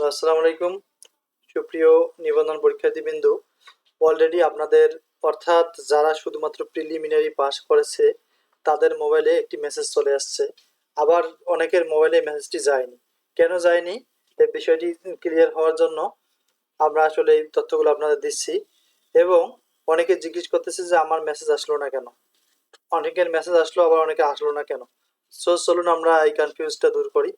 আসসালামু আলাইকুম সুপ্রিয় নিবন্ধন পরীক্ষার্থীবৃন্দু। অলরেডি আপনাদের অর্থাৎ যারা শুধুমাত্র প্রিলিমিনারি পাস করেছে তাদের মোবাইলে একটি মেসেজ চলে আসছে। আবার অনেকের মোবাইলে মেসেজটি যায়নি। কেন যায়নি এই বিষয়টি ক্লিয়ার হওয়ার জন্য আমরা আসলে এই তথ্যগুলো আপনাদের দিচ্ছি। এবং অনেকে জিজ্ঞেস করতেছে যে আমার মেসেজ আসলো না কেন, অনেকের মেসেজ আসলো আবার অনেকে আসলো না কেন। সো চলুন আমরা এই কনফিউজটা দূর করি।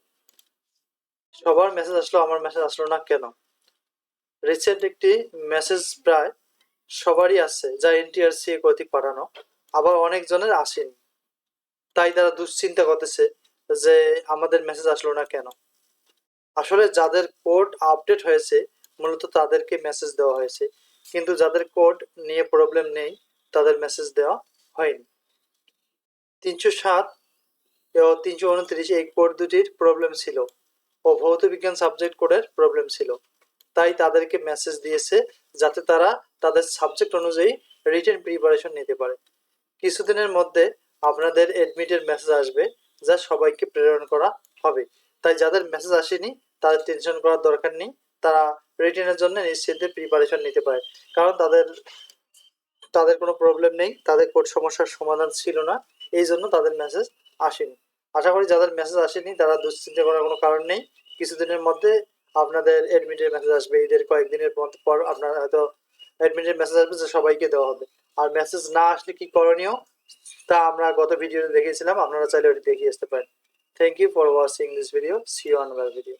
সবার মেসেজ আসলো, আমার মেসেজ আসলো না কেন। রিসেন্ট একটি মেসেজ প্রায় সবারই আছে যা এনটিআরসি কর্তৃক পাঠানো, আবার অনেকজনের আসেনি। তাই তারা দুশ্চিন্তা করতেছে যে আমাদের মেসেজ আসলো না কেন। আসলে যাদের কোড আপডেট হয়েছে মূলত তাদেরকে মেসেজ দেওয়া হয়েছে, কিন্তু যাদের কোড নিয়ে প্রবলেম নেই তাদের মেসেজ দেওয়া হয়নি। 307 ও 329 এই কোড দুটির প্রবলেম ছিল ও ভৌত বিজ্ঞান সাবজেক্ট কোডের প্রবলেম ছিল। তাই তাদেরকে মেসেজ দিয়েছে যাতে তারা তাদের সাবজেক্ট অনুযায়ী রিটেন প্রিপারেশন নিতে পারে। কিছুদিনের মধ্যে আপনাদের এডমিটের মেসেজ আসবে যা সবাইকে প্রেরণ করা হবে। তাই যাদের মেসেজ আসেনি তাদের টেনশন করার দরকার নেই, তারা রিটেনের জন্য নিশ্চিন্তে প্রিপারেশন নিতে পারে। কারণ তাদের তাদের কোনো প্রবলেম নেই, তাদের কোড সমস্যার সমাধান ছিল না, এই জন্য তাদের মেসেজ আসেনি। আশা করি যাদের মেসেজ আসেনি তারা দুশ্চিন্তা করার কোনো কারণ নেই। কিছুদিনের মধ্যে আপনাদের এডমিটের মেসেজ আসবে, ঈদের কয়েকদিনের পর আপনার হয়তো এডমিটের মেসেজ আসবে যে সবাইকে দেওয়া হবে। আর মেসেজ না আসলে কি করণীয় তা আমরা গত ভিডিওতে দেখিয়েছিলাম, আপনারা চাইলে ওটি দেখিয়ে আসতে পারেন। Thank you for watching this video, see you on another video.